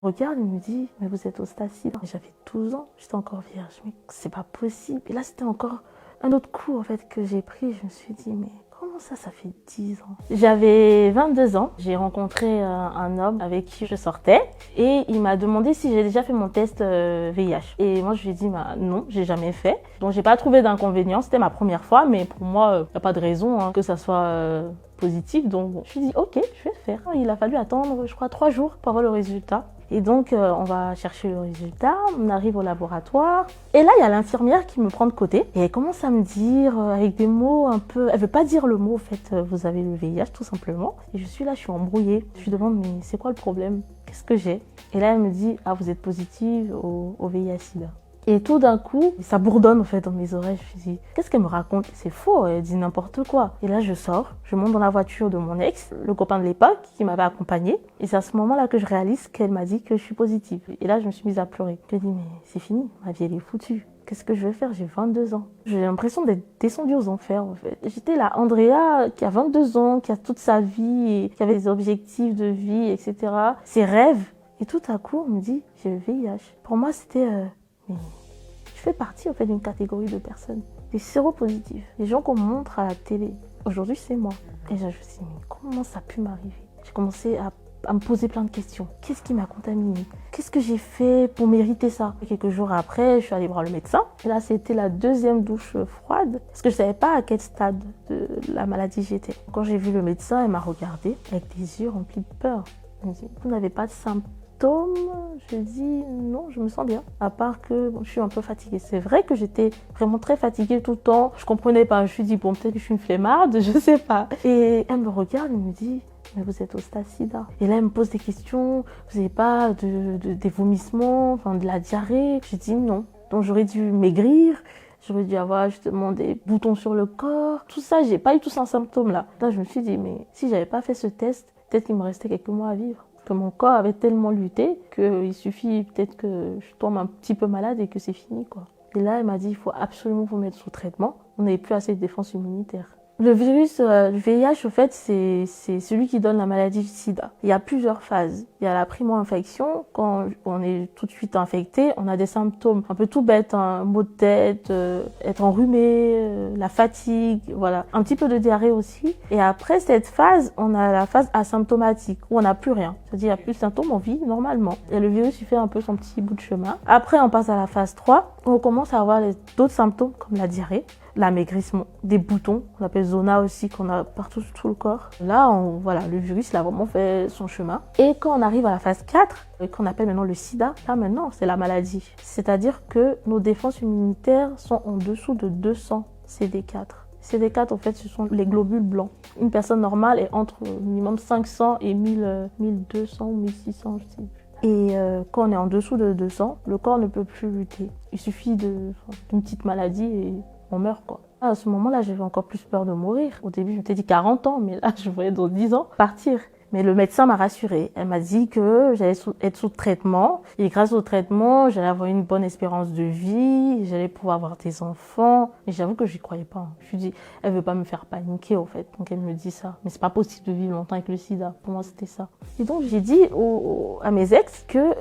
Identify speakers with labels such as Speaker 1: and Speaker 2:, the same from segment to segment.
Speaker 1: Regarde, il me dit, mais vous êtes au stade 6. J'avais 12 ans, j'étais encore vierge. Mais c'est pas possible. Et là, c'était encore un autre coup, en fait, que j'ai pris. Je me suis dit, mais comment ça fait 10 ans? J'avais 22 ans. J'ai rencontré un homme avec qui je sortais. Et il m'a demandé si j'ai déjà fait mon test VIH. Et moi, je lui ai dit, bah, non, j'ai jamais fait. Donc, j'ai pas trouvé d'inconvénient. C'était ma première fois. Mais pour moi, y a pas de raison que ça soit positif. Donc, bon, je me suis dit, ok, je vais le faire. Il a fallu attendre, je crois, 3 jours pour avoir le résultat. Et donc, on va chercher le résultat, on arrive au laboratoire. Et là, il y a l'infirmière qui me prend de côté. Et elle commence à me dire, avec des mots un peu... Elle veut pas dire le mot, en fait, vous avez le VIH, tout simplement. Et je suis là, je suis embrouillée. Je lui demande, mais c'est quoi le problème? Qu'est-ce que j'ai? Et là, elle me dit, ah, vous êtes positive au VIH-Sida. Et tout d'un coup, ça bourdonne en fait dans mes oreilles. Je me dis, qu'est-ce qu'elle me raconte? C'est faux, elle dit n'importe quoi. Et là, je sors, je monte dans la voiture de mon ex, le copain de l'époque, qui m'avait accompagnée. Et c'est à ce moment-là que je réalise qu'elle m'a dit que je suis positive. Et là, je me suis mise à pleurer. Je me dis, mais c'est fini, ma vie elle est foutue. Qu'est-ce que je vais faire? J'ai 22 ans. J'ai l'impression d'être descendue aux enfers, en fait. J'étais la Andrea qui a 22 ans, qui a toute sa vie, et qui avait des objectifs de vie, etc. Ses rêves. Et tout à coup, on me dit, j'ai le VIH. Pour moi, c'était... mais je fais partie en fait d'une catégorie de personnes, des séropositifs, des gens qu'on montre à la télé. Aujourd'hui, c'est moi. Et là, je me suis dit, mais comment ça a pu m'arriver? J'ai commencé à me poser plein de questions. Qu'est-ce qui m'a contaminée? Qu'est-ce que j'ai fait pour mériter ça? Et quelques jours après, je suis allée voir le médecin. Et là, c'était la deuxième douche froide, parce que je ne savais pas à quel stade de la maladie j'étais. Quand j'ai vu le médecin, elle m'a regardée avec des yeux remplis de peur. Elle me dit, vous n'avez pas de symptômes? Je dis non, je me sens bien. À part que je suis un peu fatiguée. C'est vrai que j'étais vraiment très fatiguée tout le temps. Je comprenais pas. Je me suis dit bon, peut-être que je suis une flemmarde, je sais pas. Et elle me regarde et me dit mais vous êtes au stade sida. Et là, elle me pose des questions. Vous n'avez pas des vomissements, enfin de la diarrhée? Je dis non. Donc j'aurais dû maigrir. J'aurais dû avoir justement des boutons sur le corps. Tout ça, j'ai pas eu tous ces symptômes-là. Là, je me suis dit mais si j'avais pas fait ce test, peut-être qu'il me restait quelques mois à vivre. Que mon corps avait tellement lutté qu'il suffit peut-être que je tombe un petit peu malade et que c'est fini, quoi. Et là, elle m'a dit, il faut absolument vous mettre sous traitement. On n'avait plus assez de défense immunitaire. Le virus, le VIH, au fait, c'est celui qui donne la maladie du sida. Il y a plusieurs phases. Il y a la primo-infection. Quand on est tout de suite infecté, on a des symptômes un peu tout bêtes, hein, maux de tête, être enrhumé, la fatigue, voilà. Un petit peu de diarrhée aussi. Et après cette phase, on a la phase asymptomatique, où on n'a plus rien. C'est-à-dire, il n'y a plus de symptômes, on vit normalement. Et le virus, il fait un peu son petit bout de chemin. Après, on passe à la phase 3, où on commence à avoir d'autres symptômes, comme la diarrhée, l'amaigrissement, des boutons, qu'on appelle zona aussi, qu'on a partout sur tout le corps. Là, voilà, le virus, il a vraiment fait son chemin. Et quand on arrive à la phase 4, qu'on appelle maintenant le sida, là maintenant, c'est la maladie. C'est-à-dire que nos défenses immunitaires sont en dessous de 200 CD4. CD4, en fait, ce sont les globules blancs. Une personne normale est entre minimum 500 et 1200 ou 1600, je sais plus. Et quand on est en dessous de 200, le corps ne peut plus lutter. Il suffit d'une petite maladie et on meurt, quoi. À ce moment-là, j'avais encore plus peur de mourir. Au début, je m'étais dit 40 ans, mais là, je voyais dans 10 ans partir. Mais le médecin m'a rassurée. Elle m'a dit que j'allais être sous traitement. Et grâce au traitement, j'allais avoir une bonne espérance de vie. J'allais pouvoir avoir des enfants. Mais j'avoue que j'y croyais pas. Je me suis dit, elle veut pas me faire paniquer, en fait. Donc elle me dit ça. Mais c'est pas possible de vivre longtemps avec le sida. Pour moi, c'était ça. Et donc, j'ai dit à mes ex que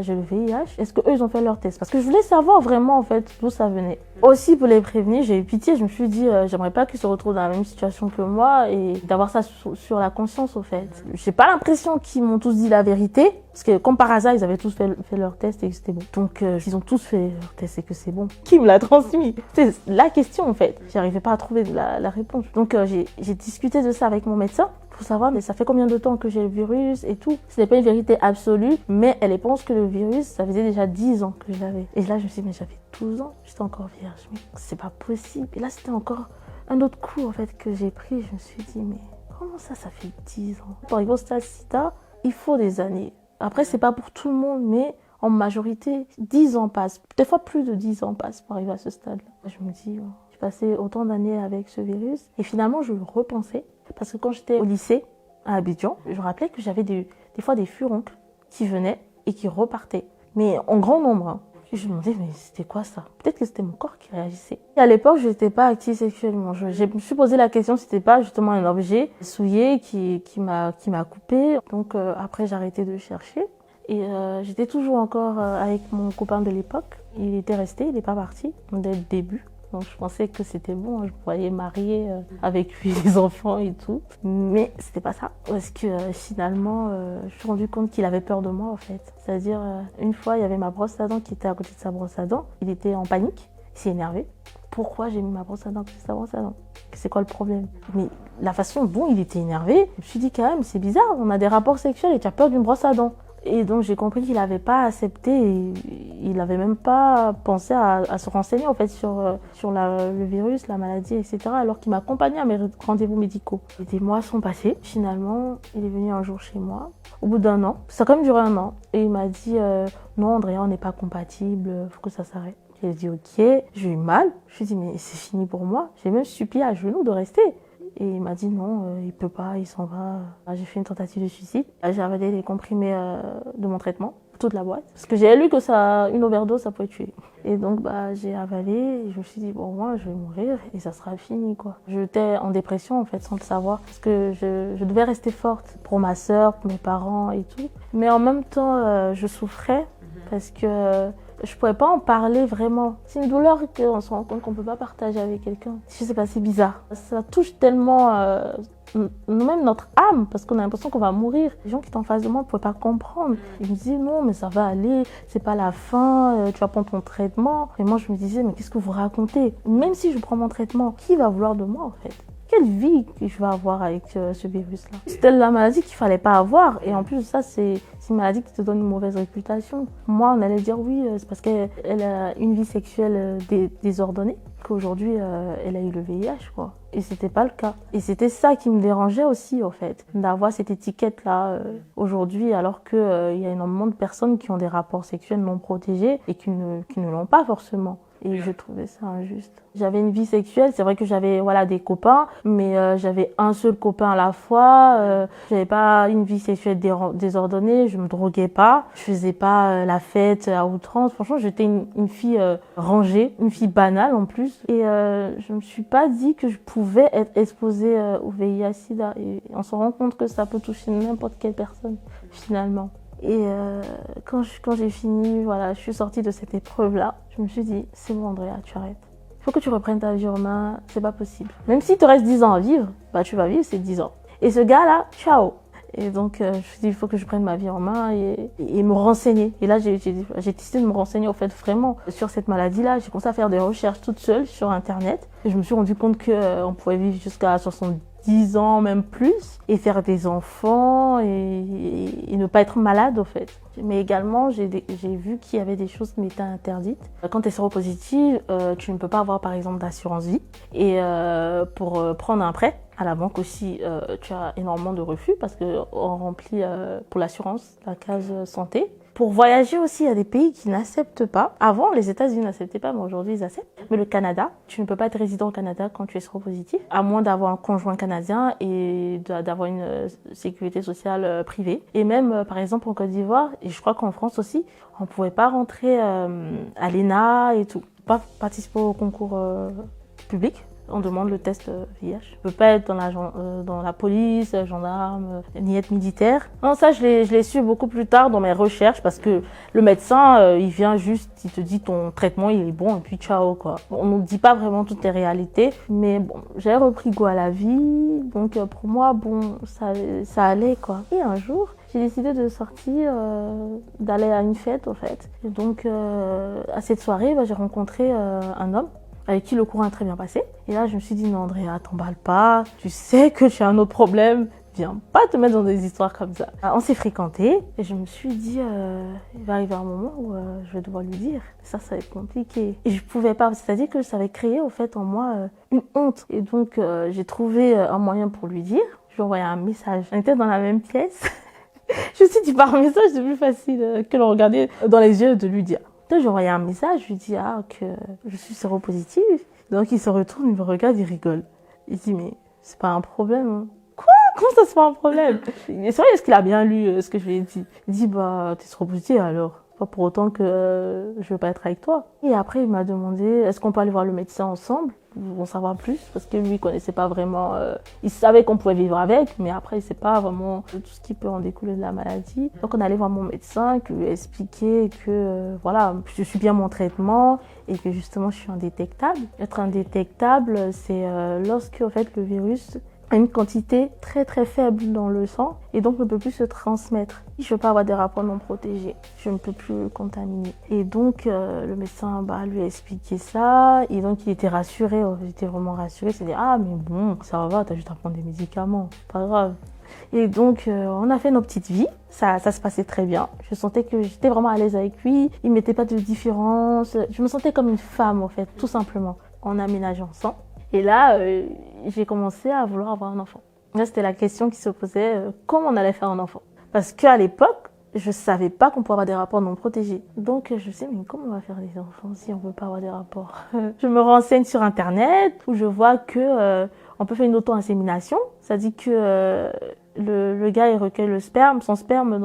Speaker 1: j'ai le VIH. Est-ce que eux ils ont fait leur test? Parce que je voulais savoir vraiment en fait d'où ça venait. Aussi pour les prévenir, j'ai eu pitié. Je me suis dit j'aimerais pas qu'ils se retrouvent dans la même situation que moi et d'avoir ça sur la conscience au fait. J'ai pas l'impression qu'ils m'ont tous dit la vérité parce que comme par hasard ils avaient tous fait leur test et que c'était bon. Donc ils ont tous fait leur test et que c'est bon. Qui me l'a transmis? C'est la question en fait. J'arrivais pas à trouver la réponse. Donc j'ai discuté de ça avec mon médecin. Pour savoir, mais ça fait combien de temps que j'ai le virus et tout. Ce n'est pas une vérité absolue, mais elle pense que le virus, ça faisait déjà 10 ans que je l'avais. Et là, je me suis dit, mais j'avais 12 ans, j'étais encore vierge. Mais c'est pas possible. Et là, c'était encore un autre coup, en fait, que j'ai pris. Je me suis dit, mais comment ça fait 10 ans? Pour arriver au stade sida, il faut des années. Après, c'est pas pour tout le monde, mais en majorité, 10 ans passent. Des fois, plus de 10 ans passent pour arriver à ce stade-là. Je me dis, j'ai passé autant d'années avec ce virus. Et finalement, je le repensais. Parce que quand j'étais au lycée, à Abidjan, je me rappelais que j'avais des fois des furoncles qui venaient et qui repartaient. Mais en grand nombre. Hein. Et je me demandais, mais c'était quoi ça? Peut-être que c'était mon corps qui réagissait. Et à l'époque, je n'étais pas active sexuellement. Je me suis posé la question si c'était pas justement un objet souillé qui m'a coupé. Donc après, j'ai arrêté de chercher. Et j'étais toujours encore avec mon copain de l'époque. Il était resté, il n'est pas parti dès le début. Donc je pensais que c'était bon, je pourrais marier avec lui, les enfants et tout. Mais c'était pas ça. Parce que finalement, je me suis rendu compte qu'il avait peur de moi en fait. C'est-à-dire, une fois, il y avait ma brosse à dents qui était à côté de sa brosse à dents. Il était en panique, il s'est énervé. Pourquoi j'ai mis ma brosse à dents à côté de sa brosse à dents? C'est quoi le problème? Mais la façon dont il était énervé, je me suis dit quand même, c'est bizarre, on a des rapports sexuels et tu as peur d'une brosse à dents. Et donc j'ai compris qu'il n'avait pas accepté, et il n'avait même pas pensé à se renseigner en fait sur le virus, la maladie, etc. Alors qu'il m'accompagnait à mes rendez-vous médicaux. Et des mois sont passés. Finalement, il est venu un jour chez moi, au bout d'un an. Ça a quand même duré un an. Et il m'a dit non Andrea, on n'est pas compatibles, faut que ça s'arrête. J'ai dit ok, j'ai eu mal. Je me suis dit mais c'est fini pour moi. J'ai même supplié à genoux de rester. Et il m'a dit non, il peut pas, il s'en va. J'ai fait une tentative de suicide. J'ai avalé les comprimés de mon traitement, toute la boîte. Parce que j'ai lu que une overdose, ça pouvait tuer. Et donc j'ai avalé et je me suis dit bon moi je vais mourir et ça sera fini quoi. J'étais en dépression en fait sans le savoir. Parce que je devais rester forte pour ma sœur, pour mes parents et tout. Mais en même temps je souffrais parce que je pouvais pas en parler vraiment. C'est une douleur qu'on se rend compte qu'on peut pas partager avec quelqu'un. Je sais pas, c'est bizarre. Ça touche tellement même notre âme parce qu'on a l'impression qu'on va mourir. Les gens qui étaient en face de moi ne pouvaient pas comprendre. Ils me disaient non mais ça va aller, c'est pas la fin, tu vas prendre ton traitement. Et moi je me disais mais qu'est-ce que vous racontez? Même si je prends mon traitement, qui va vouloir de moi en fait? Quelle vie que je vais avoir avec ce virus-là? C'était la maladie qu'il fallait pas avoir. Et en plus de ça, c'est une maladie qui te donne une mauvaise réputation. Moi, on allait dire oui, c'est parce qu'elle a une vie sexuelle désordonnée qu'aujourd'hui, elle a eu le VIH, quoi. Et c'était pas le cas. Et c'était ça qui me dérangeait aussi, en fait, d'avoir cette étiquette-là aujourd'hui, alors qu'il y a énormément de personnes qui ont des rapports sexuels non protégés et qui ne l'ont pas forcément. Et je trouvais ça injuste. J'avais une vie sexuelle, c'est vrai que j'avais des copains, mais j'avais un seul copain à la fois. J'avais pas une vie sexuelle désordonnée, je me droguais pas, je faisais pas la fête à outrance. Franchement, j'étais une fille rangée, une fille banale en plus. Et je me suis pas dit que je pouvais être exposée au VIH/SIDA. Et on se rend compte que ça peut toucher n'importe quelle personne finalement. Et quand j'ai fini, je suis sortie de cette épreuve-là, je me suis dit, c'est bon Andrea, tu arrêtes. Il faut que tu reprennes ta vie en main, c'est pas possible. Même si te reste 10 ans à vivre, tu vas vivre ces 10 ans. Et ce gars-là, ciao. Et donc je me suis dit, il faut que je prenne ma vie en main et me renseigner. Et là, j'ai décidé de me renseigner en fait vraiment sur cette maladie-là. J'ai commencé à faire des recherches toute seule sur Internet. Et je me suis rendu compte qu'on pouvait vivre jusqu'à 70 ans, même plus, et faire des enfants et ne pas être malade en fait. Mais également, j'ai vu qu'il y avait des choses qui m'étaient interdites. Quand tu es séropositive, tu ne peux pas avoir par exemple d'assurance vie. Et pour prendre un prêt à la banque aussi, tu as énormément de refus parce qu'on remplit pour l'assurance la case santé. Pour voyager aussi, il y a des pays qui n'acceptent pas. Avant, les États-Unis n'acceptaient pas, mais aujourd'hui, ils acceptent. Mais le Canada, tu ne peux pas être résident au Canada quand tu es séropositif, à moins d'avoir un conjoint canadien et d'avoir une sécurité sociale privée. Et même, par exemple, en Côte d'Ivoire, et je crois qu'en France aussi, on ne pouvait pas rentrer à l'ENA et tout. Pas participer au concours public. On demande le test VIH. Je ne peux pas être dans la police, gendarme, ni être militaire. Non, ça, je l'ai su beaucoup plus tard dans mes recherches parce que le médecin, il vient juste, il te dit ton traitement, il est bon et puis ciao, quoi. On ne nous dit pas vraiment toutes les réalités, mais bon, j'ai repris goût à la vie, donc pour moi, bon, ça allait, quoi. Et un jour, j'ai décidé de sortir, d'aller à une fête, en fait. Et donc, à cette soirée, j'ai rencontré un homme avec qui le courant est très bien passé. Et là, je me suis dit, non, Andrea, t'emballe pas. Tu sais que tu as un autre problème. Viens pas te mettre dans des histoires comme ça. On s'est fréquentés et je me suis dit, il va arriver un moment où je vais devoir lui dire. Ça va être compliqué. Et je pouvais pas, c'est-à-dire que ça avait créé, au fait, en moi, une honte. Et donc, j'ai trouvé un moyen pour lui dire. Je lui ai envoyé un message. On était dans la même pièce. Je me suis dit, par message, c'est plus facile que de regarder dans les yeux de lui dire. Donc, j'ai envoyé un message, je lui dis que je suis séropositive. Donc, il se retourne, il me regarde, il rigole. Il dit, mais c'est pas un problème. Hein. Quoi? Comment ça, c'est pas un problème? C'est vrai, est-ce qu'il a bien lu ce que je lui ai dit? Il dit, t'es séropositive alors? Pas pour autant que je veux pas être avec toi. Et après, il m'a demandé, est-ce qu'on peut aller voir le médecin ensemble pour en savoir plus, parce que lui, il connaissait pas vraiment... il savait qu'on pouvait vivre avec, mais après, il sait pas vraiment tout ce qui peut en découler de la maladie. Donc, on allait voir mon médecin, qui lui a expliqué que, voilà, je suis bien mon traitement et que justement, je suis indétectable. Être indétectable, c'est lorsque, en fait, le virus a une quantité très très faible dans le sang et donc ne peut plus se transmettre. Je ne veux pas avoir des rapports non protégés, je ne peux plus le contaminer. Et donc le médecin lui a expliqué ça et donc il était rassuré, il était vraiment rassuré, il s'est dit ah mais bon ça va, t'as juste à prendre des médicaments, pas grave. Et donc on a fait nos petites vies, ça se passait très bien. Je sentais que j'étais vraiment à l'aise avec lui, il ne mettait pas de différence, je me sentais comme une femme en fait, tout simplement. On a aménagé ensemble. Et là, j'ai commencé à vouloir avoir un enfant. Là, c'était la question qui se posait, comment on allait faire un enfant. Parce qu'à l'époque, je savais pas qu'on pouvait avoir des rapports non protégés. Donc, je me disais, mais comment on va faire des enfants si on peut pas avoir des rapports? Je me renseigne sur Internet, où je vois que on peut faire une auto-insémination. Ça dit que le gars, il recueille le sperme, son sperme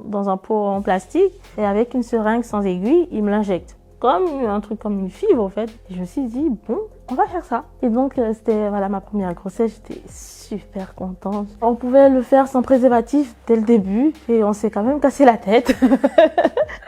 Speaker 1: dans un pot en plastique, et avec une seringue sans aiguille, il me l'injecte. Comme un truc comme une fibre en fait. Et je me suis dit bon, on va faire ça. Et donc c'était ma première grossesse, j'étais super contente. On pouvait le faire sans préservatif dès le début et on s'est quand même cassé la tête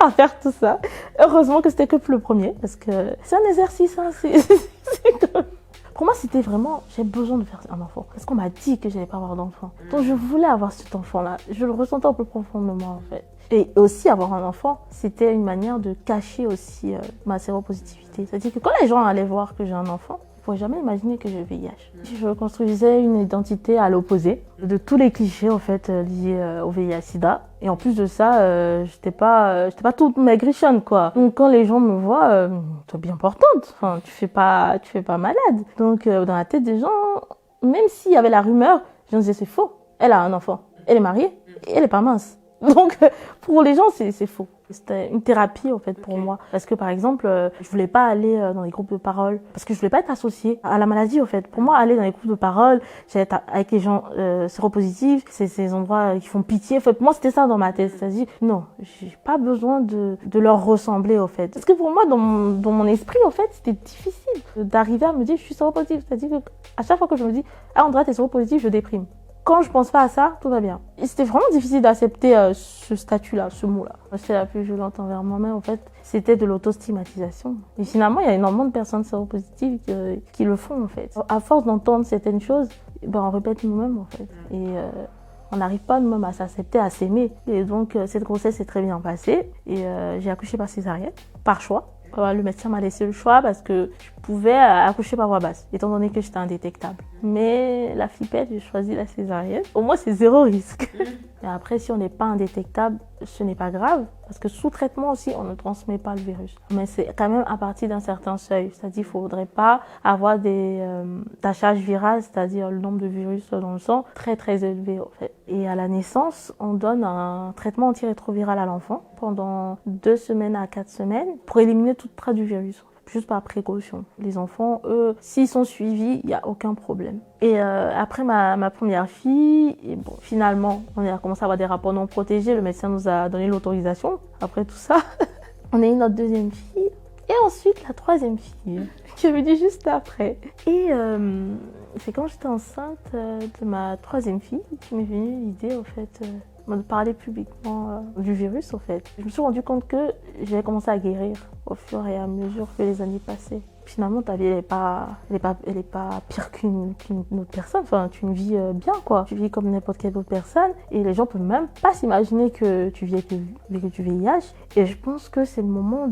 Speaker 1: à faire tout ça. Heureusement que c'était que pour le premier parce que c'est un exercice, hein, c'est comme... Pour moi, c'était vraiment, j'ai besoin de faire un enfant. Parce qu'on m'a dit que j'allais pas avoir d'enfant. Donc je voulais avoir cet enfant-là. Je le ressentais un peu profond de moi en fait. Et aussi avoir un enfant, c'était une manière de cacher aussi ma séropositivité. C'est-à-dire que quand les gens allaient voir que j'ai un enfant, ils ne pourraient jamais imaginer que j'ai le VIH. Je construisais une identité à l'opposé de tous les clichés en fait liés au VIH/SIDA. Et en plus de ça, j'étais pas toute maigrichonne quoi. Donc quand les gens me voient, tu es bien portante. Enfin, tu fais pas malade. Donc dans la tête des gens, même s'il y avait la rumeur, je me disais c'est faux. Elle a un enfant, elle est mariée et elle est pas mince. Donc, pour les gens, c'est faux. C'était une thérapie, en fait, pour moi. Parce que, par exemple, je voulais pas aller dans les groupes de parole. Parce que je voulais pas être associée à la maladie, en fait. Pour moi, aller dans les groupes de parole, j'allais être avec les gens séropositifs, c'est ces endroits qui font pitié. En fait, pour moi, c'était ça dans ma tête. C'est-à-dire, non, j'ai pas besoin de leur ressembler, en fait. Parce que pour moi, dans mon esprit, en fait, c'était difficile d'arriver à me dire, je suis séropositive. C'est-à-dire que à chaque fois que je me dis, ah, Andrea, t'es séropositive, je déprime. Quand je pense pas à ça, tout va bien. Et c'était vraiment difficile d'accepter ce statut-là, ce mot-là. J'étais la plus violente envers moi-même, en fait. C'était de l'autostigmatisation. Et finalement, il y a énormément de personnes séropositives qui le font, en fait. À force d'entendre certaines choses, on répète nous-mêmes, en fait. Et on n'arrive pas nous-mêmes à s'accepter, à s'aimer. Et donc, cette grossesse s'est très bien passée. Et j'ai accouché par césarienne, par choix. Le médecin m'a laissé le choix parce que je pouvais accoucher par voie basse, étant donné que j'étais indétectable. Mais la flippette, j'ai choisi la césarienne. Au moins, c'est zéro risque. Et après, si on n'est pas indétectable, ce n'est pas grave. Parce que sous traitement aussi, on ne transmet pas le virus. Mais c'est quand même à partir d'un certain seuil. C'est-à-dire qu'il ne faudrait pas avoir des tachages virales, c'est-à-dire le nombre de virus dans le sang, très très élevé en fait. Et à la naissance, on donne un traitement antirétroviral à l'enfant pendant 2 semaines à 4 semaines pour éliminer toute trace du virus. Juste par précaution. Les enfants, eux, s'ils sont suivis, il n'y a aucun problème. Et après ma première fille, et bon, finalement, on a commencé à avoir des rapports non protégés. Le médecin nous a donné l'autorisation. Après tout ça, on a eu notre deuxième fille. Et ensuite, la troisième fille, qui est venue juste après. Et c'est quand j'étais enceinte de ma troisième fille qui m'est venue l'idée, en fait, de parler publiquement du virus, en fait. Je me suis rendu compte que j'avais commencé à guérir au fur et à mesure que les années passaient. Finalement, ta vie, elle est pas pire qu'une autre personne. Enfin, tu vis bien, quoi. Tu vis comme n'importe quelle autre personne. Et les gens peuvent même pas s'imaginer que tu vis avec du VIH. Et je pense que c'est le moment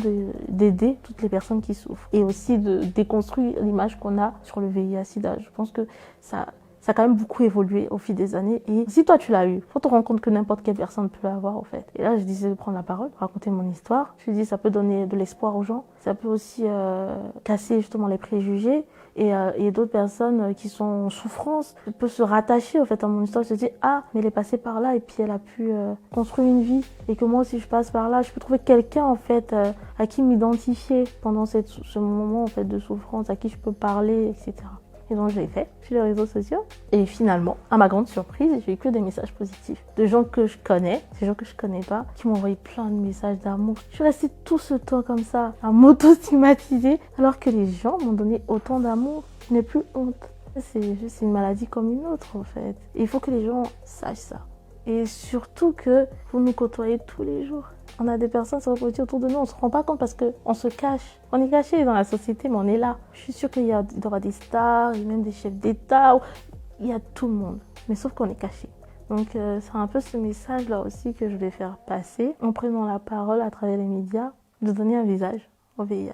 Speaker 1: d'aider toutes les personnes qui souffrent. Et aussi de déconstruire l'image qu'on a sur le VIH/SIDA. Je pense que ça a quand même beaucoup évolué au fil des années. Et si toi, tu l'as eu, faut te rendre compte que n'importe quelle personne peut l'avoir, en fait. Et là, je disais de prendre la parole, raconter mon histoire. Je me dis, ça peut donner de l'espoir aux gens. Ça peut aussi casser justement les préjugés. Et d'autres personnes qui sont en souffrance peuvent se rattacher, en fait, à mon histoire. Se dire, ah, mais elle est passée par là et puis elle a pu construire une vie. Et que moi aussi, je passe par là. Je peux trouver quelqu'un, en fait, à qui m'identifier pendant ce moment, en fait, de souffrance, à qui je peux parler, etc. Et donc je l'ai fait sur les réseaux sociaux. Et finalement, à ma grande surprise, j'ai eu que des messages positifs. De gens que je connais, des gens que je connais pas, qui m'ont envoyé plein de messages d'amour. Je suis restée tout ce temps comme ça, à m'auto-stigmatiser, alors que les gens m'ont donné autant d'amour. Je n'ai plus honte. C'est juste une maladie comme une autre en fait. Et il faut que les gens sachent ça. Et surtout que vous nous côtoyez tous les jours. On a des personnes qui sont autour de nous, on ne se rend pas compte parce qu'on se cache. On est caché dans la société, mais on est là. Je suis sûre qu'il y aura des stars, et même des chefs d'État. Il y a tout le monde, mais sauf qu'on est caché. Donc c'est un peu ce message-là aussi que je vais faire passer en prenant la parole à travers les médias, de donner un visage au VIH.